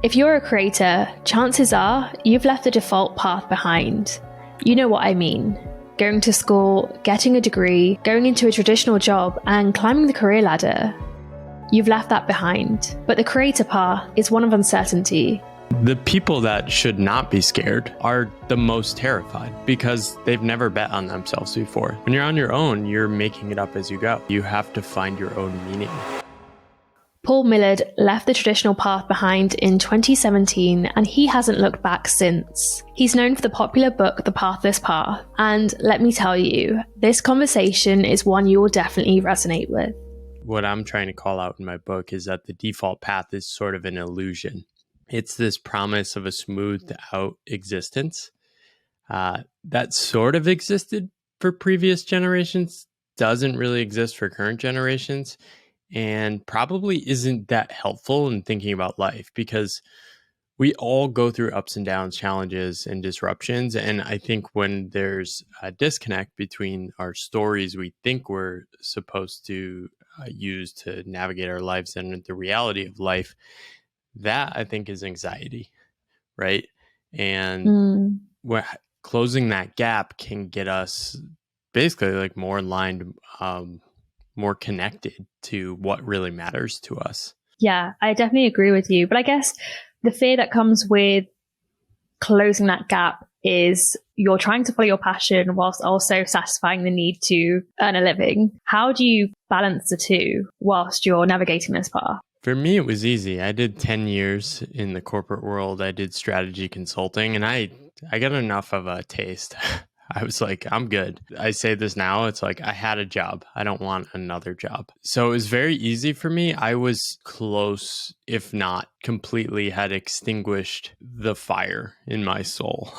If you're a creator, chances are you've left the default path behind. You know what I mean. Going to school, getting a degree, going into a traditional job, and climbing the career ladder. You've left that behind. But the creator path is one of uncertainty. The people that should not be scared are the most terrified because they've never bet on themselves before. When you're on your own, you're making it up as you go. You have to find your own meaning. Paul Millard left the traditional path behind in 2017, and he hasn't looked back since. He's known for the popular book, The Pathless Path, and let me tell you, this conversation is one you will definitely resonate with. What I'm trying to call out in my book is that the default path is sort of an illusion. It's this promise of a smoothed out existence that sort of existed for previous generations, doesn't really exist for current generations, and probably isn't that helpful in thinking about life because we all go through ups and downs, challenges and disruptions. And I think when there's a disconnect between our stories we think we're supposed to use to navigate our lives and the reality of life, that I think is anxiety, right? And closing that gap can get us basically like more aligned, more connected to what really matters to us. Yeah, I definitely agree with you. But I guess the fear that comes with closing that gap is you're trying to follow your passion whilst also satisfying the need to earn a living. How do you balance the two whilst you're navigating this path? For me, it was easy. I did 10 years in the corporate world. I did strategy consulting, and I got enough of a taste. I was like, I'm good. I say this now. It's like, I had a job. I don't want another job. So it was very easy for me. I was close, if not completely, had extinguished the fire in my soul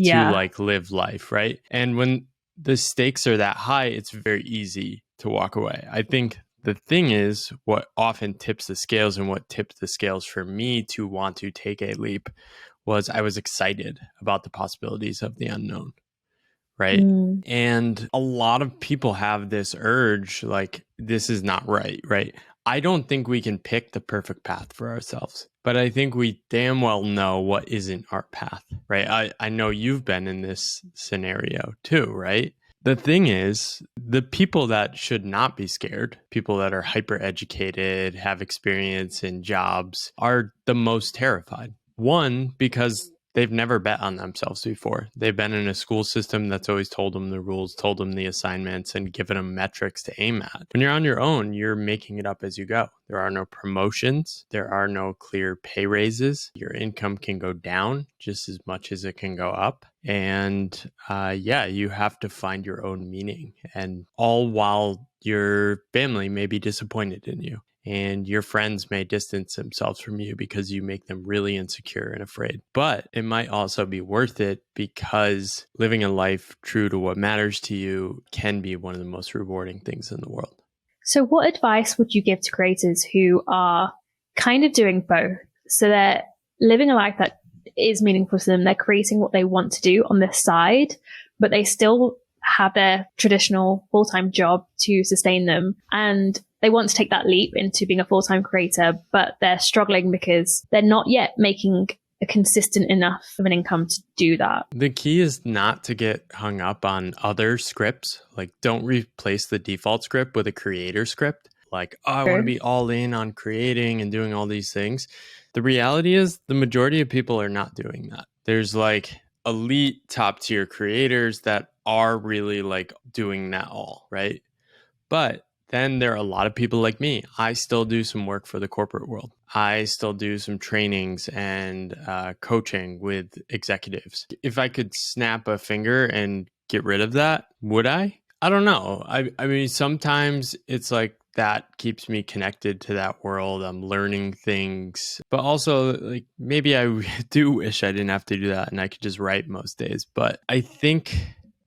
to like live life, right? And when the stakes are that high, it's very easy to walk away. I think the thing is, what often tips the scales and what tipped the scales for me to want to take a leap was I was excited about the possibilities of the unknown. Right. And a lot of people have this urge, like, this is not right. Right. I don't think we can pick the perfect path for ourselves, but I think we damn well know what isn't our path. Right. I know you've been in this scenario too. Right. The thing is, the people that should not be scared, people that are hyper educated, have experience in jobs, are the most terrified. One, because they've never bet on themselves before. They've been in a school system that's always told them the rules, told them the assignments, and given them metrics to aim at. When you're on your own, you're making it up as you go. There are no promotions. There are no clear pay raises. Your income can go down just as much as it can go up. And you have to find your own meaning. And all while your family may be disappointed in you. And your friends may distance themselves from you because you make them really insecure and afraid. But it might also be worth it because living a life true to what matters to you can be one of the most rewarding things in the world. So what advice would you give to creators who are kind of doing both? So they're living a life that is meaningful to them. They're creating what they want to do on this side, but they still have their traditional full-time job to sustain them. And they want to take that leap into being a full-time creator, but they're struggling because they're not yet making a consistent enough of an income to do that. The key is not to get hung up on other scripts. Like, don't replace the default script with a creator script. Like, oh, I want to be all in on creating and doing all these things. The reality is the majority of people are not doing that. There's like elite top tier creators that are really like doing that all, right? But then there are a lot of people like me. I still do some work for the corporate world. I still do some trainings and coaching with executives. If I could snap a finger and get rid of that, would I? I don't know. I mean, sometimes it's like that keeps me connected to that world. I'm learning things, but also like maybe I do wish I didn't have to do that and I could just write most days. But I think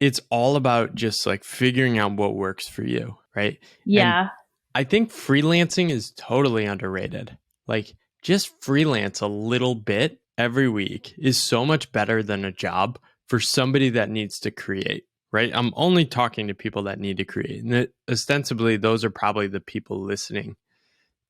it's all about just like figuring out what works for you, right? Yeah. And I think freelancing is totally underrated. Like, just freelance a little bit every week is so much better than a job for somebody that needs to create, right? I'm only talking to people that need to create. And ostensibly, those are probably the people listening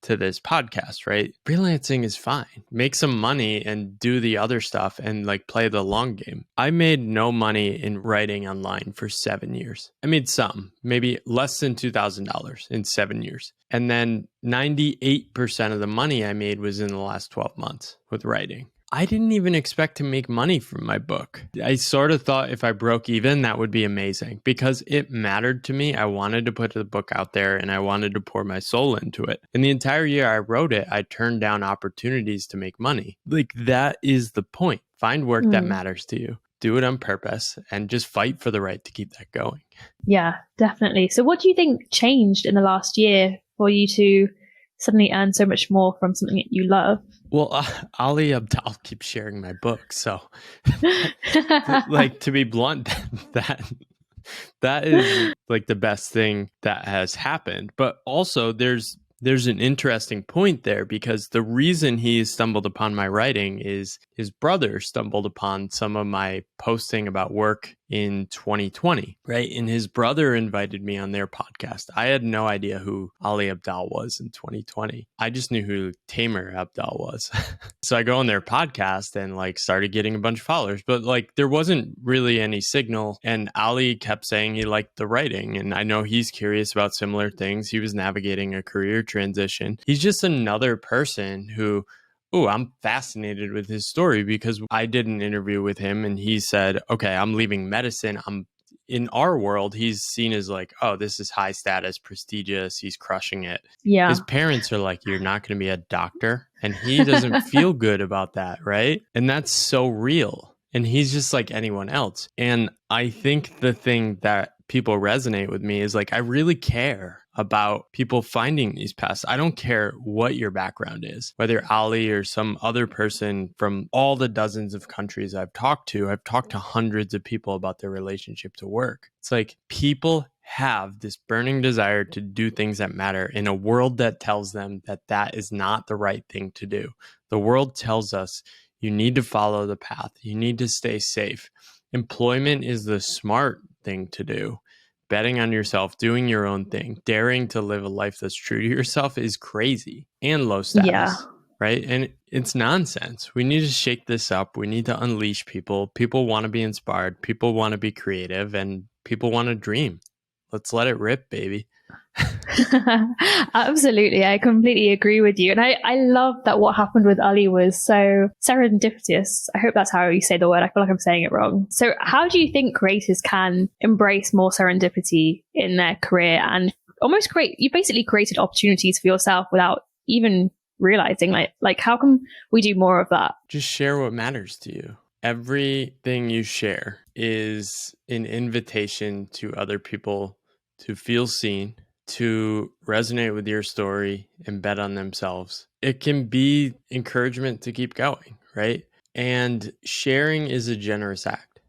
to this podcast, right? Freelancing is fine. Make some money and do the other stuff and like play the long game. I made no money in writing online for 7 years. I made some, maybe less than $2,000 in 7 years. And then 98% of the money I made was in the last 12 months with writing. I didn't even expect to make money from my book. I sort of thought if I broke even, that would be amazing because it mattered to me. I wanted to put the book out there and I wanted to pour my soul into it. And the entire year I wrote it, I turned down opportunities to make money. Like that is the point. Find work that matters to you. Do it on purpose and just fight for the right to keep that going. Yeah, definitely. So what do you think changed in the last year for you to suddenly earn so much more from something that you love? Well, Ali Abdaal keeps sharing my book. So like to be blunt, that is like the best thing that has happened. But also there's an interesting point there because the reason he stumbled upon my writing is his brother stumbled upon some of my posting about work in 2020, right? And his brother invited me on their podcast. I had no idea who Ali Abdaal was in 2020. I just knew who Tamer Abdal was. So I go on their podcast and like started getting a bunch of followers, but like there wasn't really any signal. And Ali kept saying he liked the writing. And I know he's curious about similar things. He was navigating a career transition. He's just another person who, I'm fascinated with his story because I did an interview with him and he said, okay, I'm leaving medicine. In our world, he's seen as like, oh, this is high status, prestigious. He's crushing it. Yeah. His parents are like, you're not going to be a doctor. And he doesn't feel good about that, right? And that's so real. And he's just like anyone else. And I think the thing that people resonate with me is like, I really care about people finding these paths. I don't care what your background is, whether Ali or some other person from all the dozens of countries I've talked to hundreds of people about their relationship to work. It's like people have this burning desire to do things that matter in a world that tells them that that is not the right thing to do. The world tells us you need to follow the path. You need to stay safe. Employment is the smart thing to do. Betting on yourself, doing your own thing, daring to live a life that's true to yourself is crazy and low status, right? And it's nonsense. We need to shake this up. We need to unleash people. People want to be inspired. People want to be creative and people want to dream. Let's let it rip, baby. Absolutely. I completely agree with you. And I love that what happened with Ali was so serendipitous. I hope that's how you say the word. I feel like I'm saying it wrong. So how do you think creators can embrace more serendipity in their career and almost you basically created opportunities for yourself without even realizing like how can we do more of that? Just share what matters to you. Everything you share is an invitation to other people to feel seen, to resonate with your story and bet on themselves. It can be encouragement to keep going, right? And sharing is a generous act,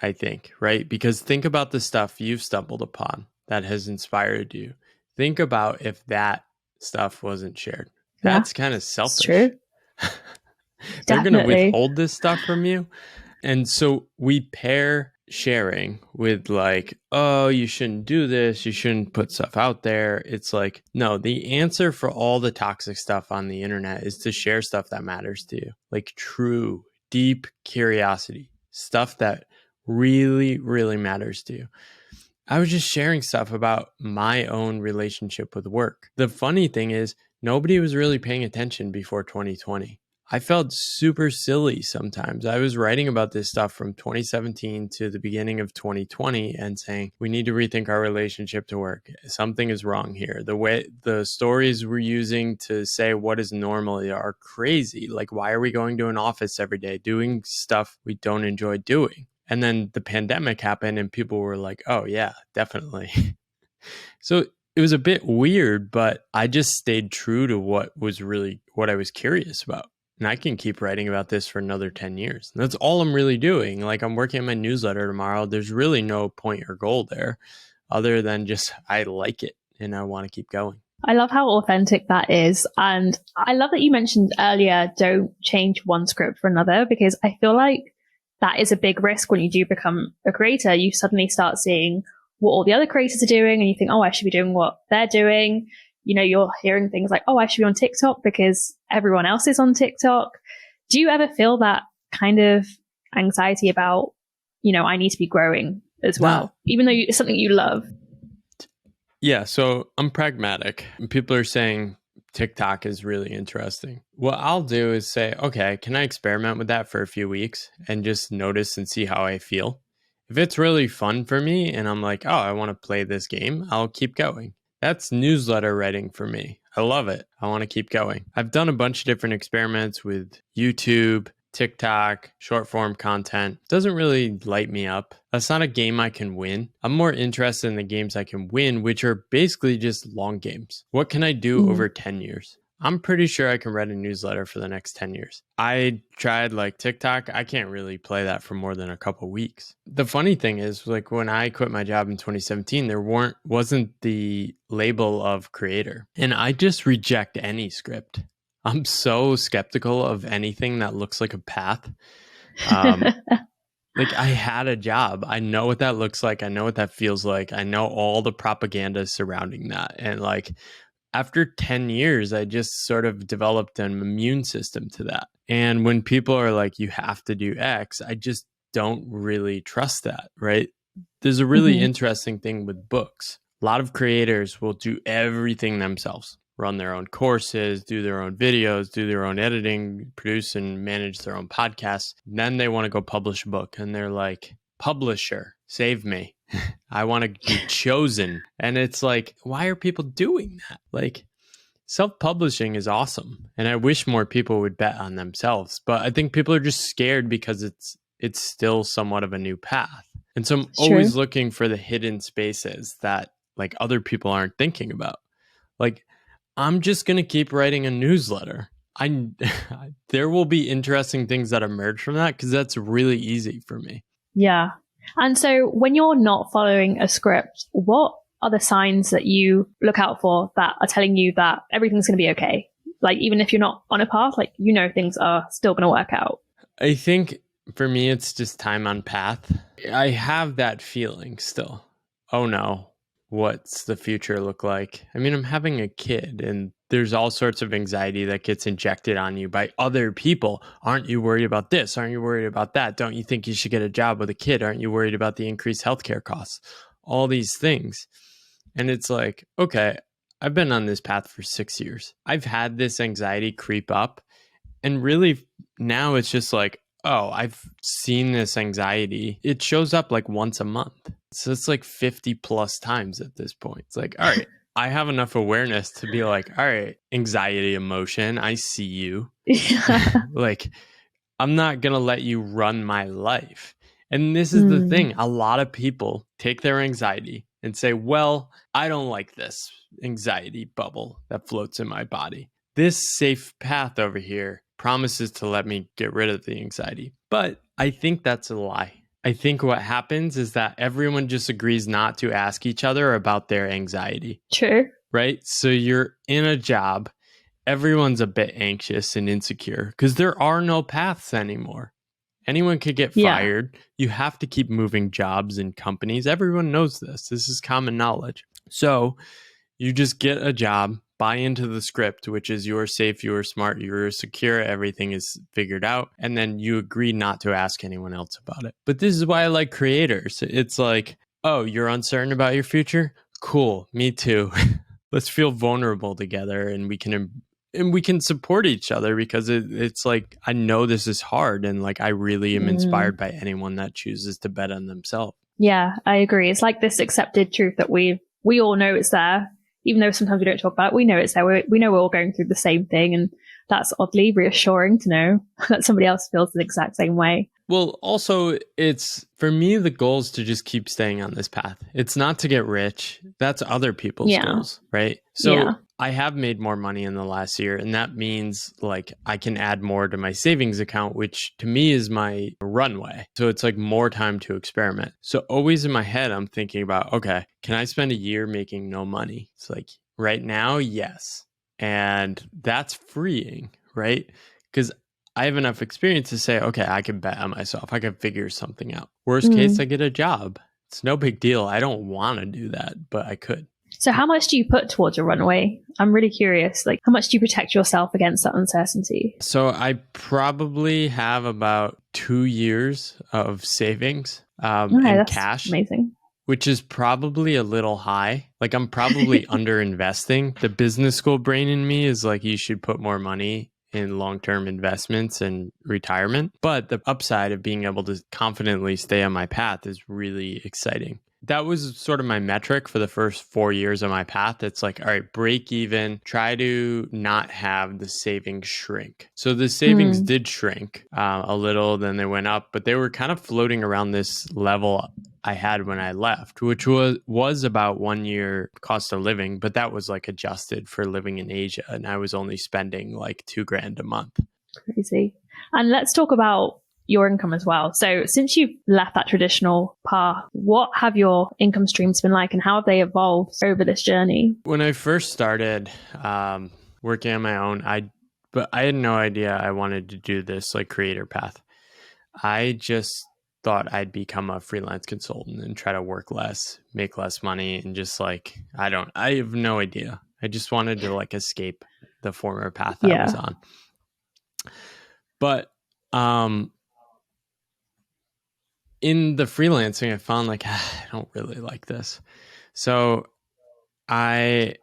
I think, right? Because think about the stuff you've stumbled upon that has inspired you. Think about if that stuff wasn't shared. That's kind of selfish. True. They're going to withhold this stuff from you. And so we pair sharing with like, oh, you shouldn't do this. You shouldn't put stuff out there. It's like, no, the answer for all the toxic stuff on the internet is to share stuff that matters to you. Like true, deep curiosity, stuff that really, really matters to you. I was just sharing stuff about my own relationship with work. The funny thing is, nobody was really paying attention before 2020. I felt super silly sometimes. I was writing about this stuff from 2017 to the beginning of 2020 and saying, we need to rethink our relationship to work. Something is wrong here. The way the stories we're using to say what is normal are crazy. Like, why are we going to an office every day doing stuff we don't enjoy doing? And then the pandemic happened and people were like, oh yeah, definitely. So it was a bit weird, but I just stayed true to what I was curious about. And I can keep writing about this for another 10 years. And that's all I'm really doing. Like I'm working on my newsletter tomorrow. There's really no point or goal there other than just I like it and I want to keep going. I love how authentic that is. And I love that you mentioned earlier, don't change one script for another, because I feel like that is a big risk when you do become a creator. You suddenly start seeing what all the other creators are doing and you think, oh, I should be doing what they're doing. you're hearing things like, oh, I should be on TikTok because everyone else is on TikTok. Do you ever feel that kind of anxiety about, I need to be growing as well, even though it's something you love? Yeah, so I'm pragmatic. People are saying TikTok is really interesting. What I'll do is say, okay, can I experiment with that for a few weeks and just notice and see how I feel? If it's really fun for me and I'm like, oh, I want to play this game, I'll keep going. That's newsletter writing for me. I love it. I want to keep going. I've done a bunch of different experiments with YouTube, TikTok, short form content. Doesn't really light me up. That's not a game I can win. I'm more interested in the games I can win, which are basically just long games. What can I do over 10 years? I'm pretty sure I can write a newsletter for the next 10 years. I tried like TikTok. I can't really play that for more than a couple weeks. The funny thing is, like, when I quit my job in 2017, there wasn't the label of creator. And I just reject any script. I'm so skeptical of anything that looks like a path. Like, I had a job. I know what that looks like. I know what that feels like. I know all the propaganda surrounding that. And like, after 10 years, I just sort of developed an immune system to that. And when people are like, you have to do X, I just don't really trust that, right? There's a really interesting thing with books. A lot of creators will do everything themselves, run their own courses, do their own videos, do their own editing, produce and manage their own podcasts. And then they want to go publish a book and they're like, publisher, save me. I want to be chosen. And it's like, why are people doing that? Like, self-publishing is awesome. And I wish more people would bet on themselves. But I think people are just scared because it's still somewhat of a new path. And so I'm always looking for the hidden spaces that like other people aren't thinking about. Like, I'm just going to keep writing a newsletter. There will be interesting things that emerge from that because that's really easy for me. Yeah. And so when you're not following a script, what are the signs that you look out for that are telling you that everything's going to be okay? Like, even if you're not on a path, like, things are still going to work out. I think for me, it's just time on path. I have that feeling still. Oh no, what's the future look like? I mean, I'm having a kid and there's all sorts of anxiety that gets injected on you by other people. Aren't you worried about this? Aren't you worried about that? Don't you think you should get a job with a kid? Aren't you worried about the increased healthcare costs? All these things. And it's like, okay, I've been on this path for 6 years. I've had this anxiety creep up. And really now it's just like, oh, I've seen this anxiety. It shows up like once a month. So it's like 50 plus times at this point. It's like, all right, I have enough awareness to be like, all right, anxiety, emotion, I see you. Like, I'm not going to let you run my life. And this is the thing. A lot of people take their anxiety and say, well, I don't like this anxiety bubble that floats in my body. This safe path over here promises to let me get rid of the anxiety. But I think that's a lie. I think what happens is that everyone just agrees not to ask each other about their anxiety. True. Right? So you're in a job. Everyone's a bit anxious and insecure because there are no paths anymore. Anyone could get fired. You have to keep moving jobs and companies. Everyone knows this. This is common knowledge. So you just get a job, buy into the script, which is you're safe, you're smart, you're secure, everything is figured out. And then you agree not to ask anyone else about it. But this is why I like creators. It's like, oh, you're uncertain about your future? Cool, me too. Let's feel vulnerable together and we can support each other because it's like, I know this is hard and like I really am inspired by anyone that chooses to bet on themselves. Yeah, I agree. It's like this accepted truth that we all know it's there. Even though sometimes we don't talk about it, we know it's there. We know we're all going through the same thing. And that's oddly reassuring to know that somebody else feels the exact same way. Well, also, it's for me, the goal is to just keep staying on this path. It's not to get rich. That's other people's goals, right? So I have made more money in the last year, and that means like I can add more to my savings account, which to me is my runway. So it's like more time to experiment. So always in my head, I'm thinking about, okay, can I spend a year making no money? It's like right now, yes. And that's freeing, right? Because I have enough experience to say, okay, I can bet on myself. I can figure something out. Worst case, I get a job. It's no big deal. I don't want to do that, but I could. So how much do you put towards a runway? I'm really curious. Like, how much do you protect yourself against that uncertainty? So I probably have about 2 years of savings Okay, in that's cash, amazing. which is probably a little high. Like I'm probably under investing. The business school brain in me is like, you should put more money in long-term investments and retirement. But the upside of being able to confidently stay on my path is really exciting. That was sort of my metric for the first 4 years of my path. It's like, all right, break even, try to not have the savings shrink. So the savings did shrink a little, then they went up, but they were kind of floating around this level I had when I left, which was about 1 year cost of living, but that was like adjusted for living in Asia. And I was only spending like $2,000 a month. Crazy. And let's talk about your income as well. So since you've left that traditional path, what have your income streams been like and how have they evolved over this journey? When I first started working on my own, but I had no idea I wanted to do this like creator path. I just thought I'd become a freelance consultant and try to work less, make less money, and just like I have no idea. I just wanted to like escape the former path I was on. But in the freelancing, I found like I don't really like this. So I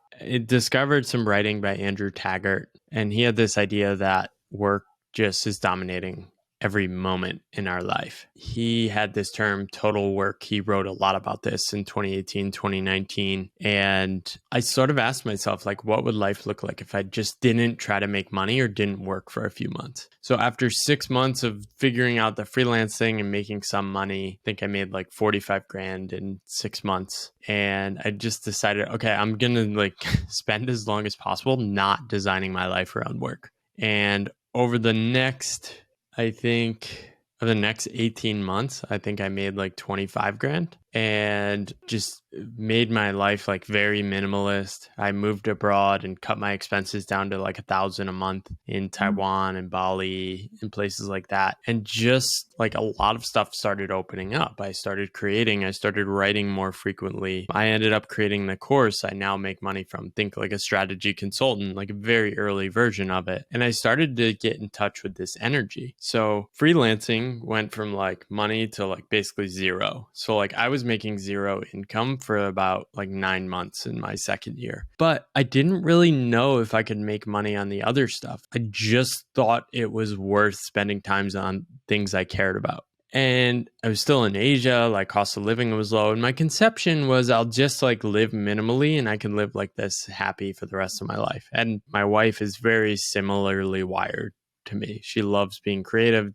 discovered some writing by Andrew Taggart, and he had this idea that work just is dominating every moment in our life. He had this term total work. He wrote a lot about this in 2018, 2019. And I sort of asked myself, like, what would life look like if I just didn't try to make money or didn't work for a few months? So after 6 months of figuring out the freelance thing and making some money, I think I made like 45 grand in 6 months. And I just decided, okay, I'm going to like spend as long as possible not designing my life around work. And over the next 18 months, I think I made like 25 grand and just made my life like very minimalist. I moved abroad and cut my expenses down to like 1,000 a month in Taiwan and Bali and places like that. And just like a lot of stuff started opening up. I started creating, I started writing more frequently. I ended up creating the course I now make money from, Think Like a Strategy Consultant, like a very early version of it. And I started to get in touch with this energy. So freelancing went from like money to like basically zero. So like I was making zero income for about like 9 months in my second year. But I didn't really know if I could make money on the other stuff. I just thought it was worth spending time on things I cared about. And I was still in Asia, like cost of living was low. And my conception was I'll just like live minimally and I can live like this happy for the rest of my life. And my wife is very similarly wired to me. She loves being creative,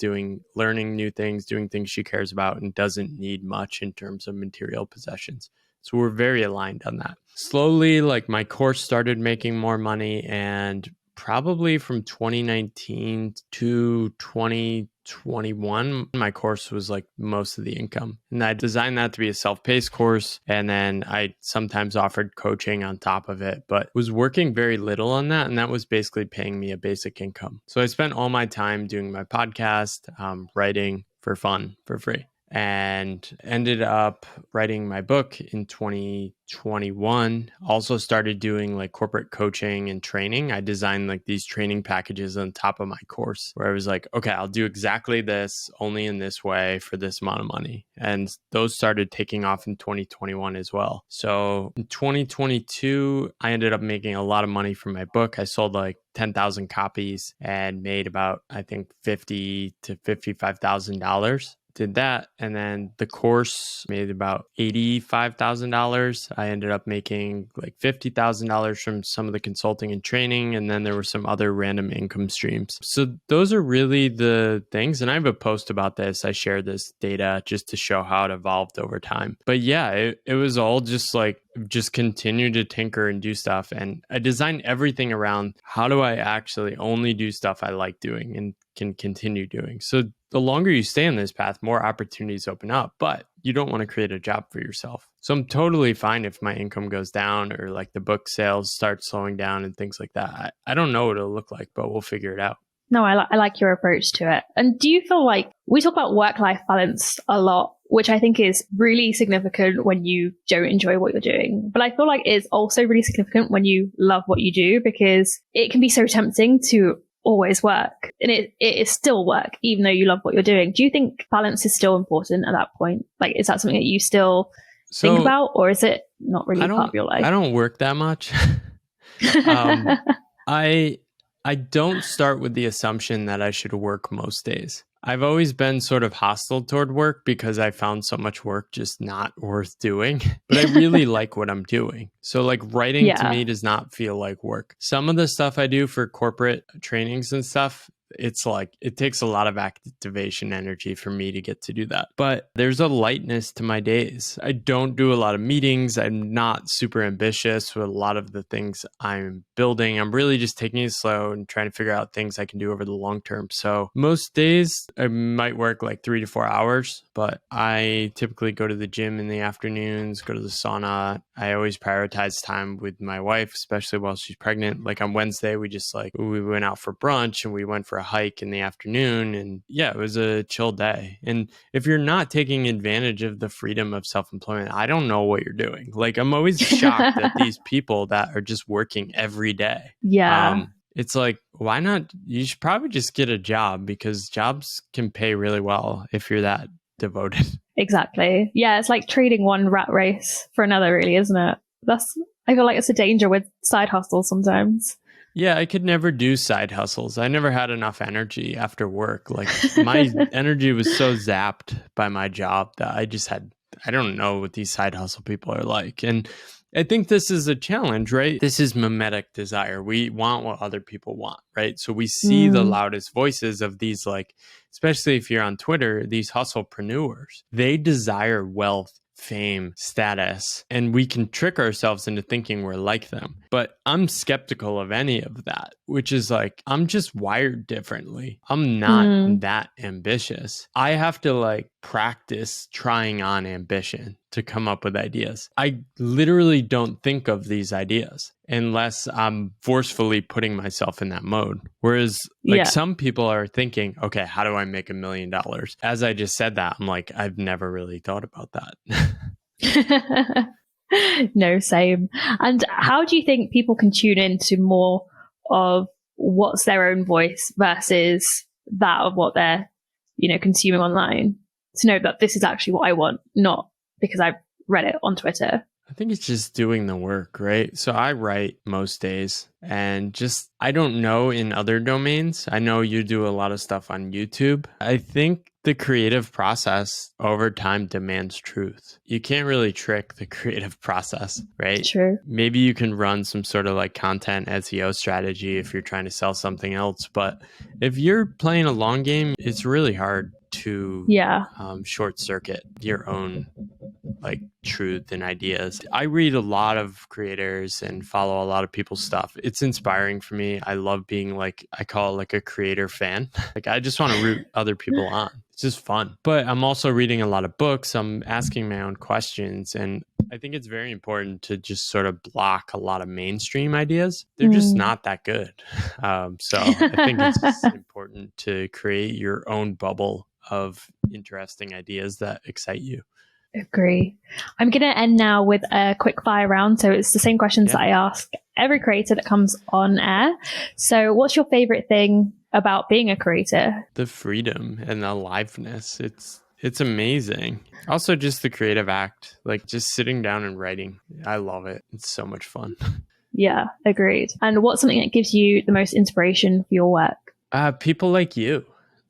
learning new things, doing things she cares about, and doesn't need much in terms of material possessions. So we're very aligned on that. Slowly, like my course started making more money, and probably from 2019 to 2021, my course was like most of the income. And I designed that to be a self-paced course. And then I sometimes offered coaching on top of it, but was working very little on that. And that was basically paying me a basic income. So I spent all my time doing my podcast, writing for fun, for free, and ended up writing my book in 2021. Also started doing like corporate coaching and training. I designed like these training packages on top of my course where I was like, okay, I'll do exactly this, only in this way for this amount of money. And those started taking off in 2021 as well. So in 2022, I ended up making a lot of money from my book. I sold like 10,000 copies and made about, I think, $50,000 to $55,000. Did that. And then the course made about $85,000. I ended up making like $50,000 from some of the consulting and training. And then there were some other random income streams. So those are really the things. And I have a post about this. I share this data just to show how it evolved over time. But yeah, it was all just like, just continue to tinker and do stuff. And I designed everything around how do I actually only do stuff I like doing and can continue doing. So the longer you stay on this path, more opportunities open up, but you don't want to create a job for yourself. So I'm totally fine if my income goes down or like the book sales start slowing down and things like that. I don't know what it'll look like, but we'll figure it out. No, I like your approach to it. And do you feel like we talk about work-life balance a lot, which I think is really significant when you don't enjoy what you're doing. But I feel like it's also really significant when you love what you do, because it can be so tempting to always work. And it is still work, even though you love what you're doing. Do you think balance is still important at that point? Like, is that something that you still think about, or is it not really part of your life? I don't work that much. I don't start with the assumption that I should work most days. I've always been sort of hostile toward work because I found so much work just not worth doing. But I really like what I'm doing. So like writing to me does not feel like work. Some of the stuff I do for corporate trainings and stuff, it's like it takes a lot of activation energy for me to get to do that. But there's a lightness to my days. I don't do a lot of meetings. I'm not super ambitious with a lot of the things I'm building. I'm really just taking it slow and trying to figure out things I can do over the long term. So most days I might work like 3 to 4 hours, but I typically go to the gym in the afternoons, go to the sauna. I always prioritize time with my wife, especially while she's pregnant. Like on Wednesday, we went out for brunch and we went for a hike in the afternoon. And yeah, it was a chill day. And if you're not taking advantage of the freedom of self-employment, I don't know what you're doing. Like I'm always shocked at these people that are just working every day. Yeah. It's like, why not? You should probably just get a job, because jobs can pay really well if you're that devoted. Exactly. Yeah, it's like trading one rat race for another, really, isn't it? I feel like it's a danger with side hustles sometimes. Yeah, I could never do side hustles. I never had enough energy after work. Like my energy was so zapped by my job that I don't know what these side hustle people are like. And I think this is a challenge, right? This is mimetic desire. We want what other people want, right? So we see the loudest voices of these, like, especially if you're on Twitter, these hustlepreneurs. They desire wealth, fame, status, and we can trick ourselves into thinking we're like them. But I'm skeptical of any of that, which is like, I'm just wired differently. I'm not that ambitious. I have to like practice trying on ambition to come up with ideas. I literally don't think of these ideas unless I'm forcefully putting myself in that mode. Whereas like some people are thinking, okay, how do I make $1 million? As I just said that, I'm like, I've never really thought about that. No, same. And how do you think people can tune into more of what's their own voice versus that of what they're, consuming online, to know that this is actually what I want, not because I've read it on Twitter? I think it's just doing the work, right? So I write most days, and I don't know in other domains. I know you do a lot of stuff on YouTube. I think the creative process over time demands truth. You can't really trick the creative process, right? True. Maybe you can run some sort of like content SEO strategy if you're trying to sell something else. But if you're playing a long game, it's really hard to short circuit your own like truth and ideas. I read a lot of creators and follow a lot of people's stuff. It's inspiring for me. I love being like, I call it like a creator fan. Like I just want to root other people on. It's just fun. But I'm also reading a lot of books. I'm asking my own questions. And I think it's very important to just sort of block a lot of mainstream ideas. They're just not that good. So I think it's important to create your own bubble of interesting ideas that excite you. Agree. I'm going to end now with a quick fire round. So it's the same questions that I ask every creator that comes on air. So what's your favorite thing about being a creator? The freedom and the aliveness. It's amazing. Also just the creative act, like just sitting down and writing. I love it. It's so much fun. Yeah, agreed. And what's something that gives you the most inspiration for your work? People like you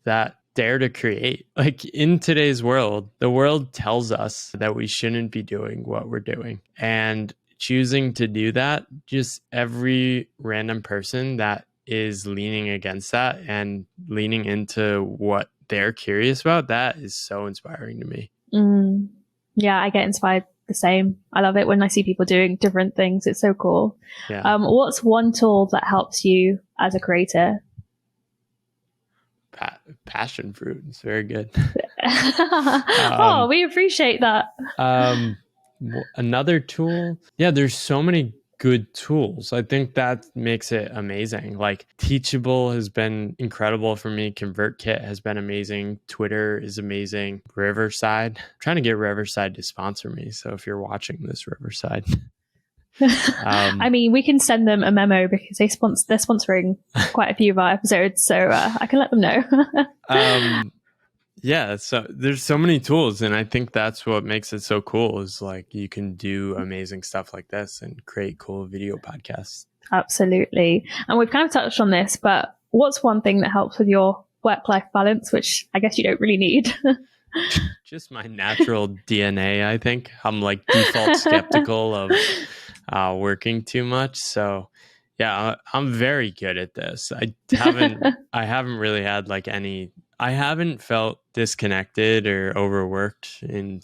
that dare to create. Like in today's world, the world tells us that we shouldn't be doing what we're doing. And choosing to do that, just every random person that is leaning against that and leaning into what they're curious about, that is so inspiring to me. Yeah, I get inspired the same. I love it when I see people doing different things. It's so cool. Yeah. What's one tool that helps you as a creator? Passion fruit. It's very good. We appreciate that. Another tool. Yeah, there's so many good tools. I think that makes it amazing. Like Teachable has been incredible for me. ConvertKit has been amazing. Twitter is amazing. Riverside. I'm trying to get Riverside to sponsor me. So if you're watching this, Riverside. I mean, we can send them a memo because they're sponsoring quite a few of our episodes. So I can let them know. Yeah, so there's so many tools, and I think that's what makes it so cool is like you can do amazing stuff like this and create cool video podcasts. Absolutely. And we've kind of touched on this, but what's one thing that helps with your work-life balance, which I guess you don't really need? Just my natural DNA, I think. I'm like default skeptical of working too much. So yeah, I'm very good at this. I haven't really had like I haven't felt disconnected or overworked in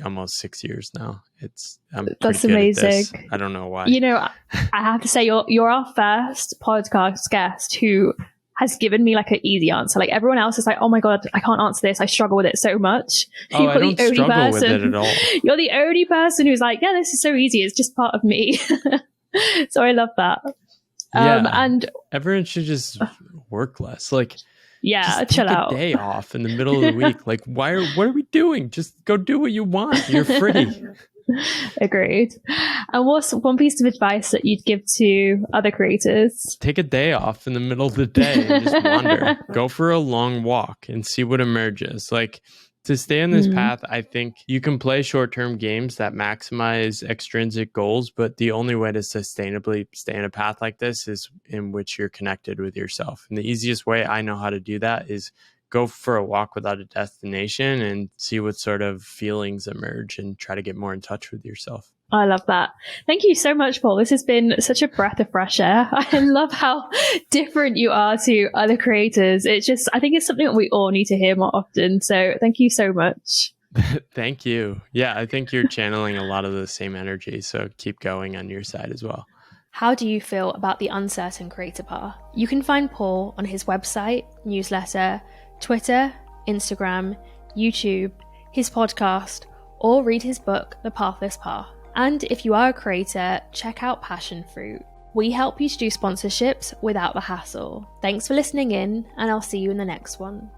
almost 6 years now. That's amazing. I don't know why. You know, I have to say you're our first podcast guest who has given me like an easy answer. Like everyone else is like, oh my God, I can't answer this. I struggle with it so much. Oh, I don't struggle with it at all. You're the only person who's like, yeah, this is so easy. It's just part of me. So I love that. And everyone should just work less. Like, yeah, just chill out. Take a day off in the middle of the week. Like, what are we doing? Just go do what you want. You're free. Agreed. And what's one piece of advice that you'd give to other creators? Take a day off in the middle of the day and just wander. Go for a long walk and see what emerges. Like, to stay on this path, I think you can play short-term games that maximize extrinsic goals, but the only way to sustainably stay in a path like this is in which you're connected with yourself. And the easiest way I know how to do that is go for a walk without a destination and see what sort of feelings emerge and try to get more in touch with yourself. I love that. Thank you so much, Paul. This has been such a breath of fresh air. I love how different you are to other creators. I think it's something that we all need to hear more often. So thank you so much. Thank you. Yeah, I think you're channeling a lot of the same energy. So keep going on your side as well. How do you feel about the uncertain creator path? You can find Paul on his website, newsletter, Twitter, Instagram, YouTube, his podcast, or read his book, The Pathless Path. And if you are a creator, check out Passion Fruit. We help you to do sponsorships without the hassle. Thanks for listening in, and I'll see you in the next one.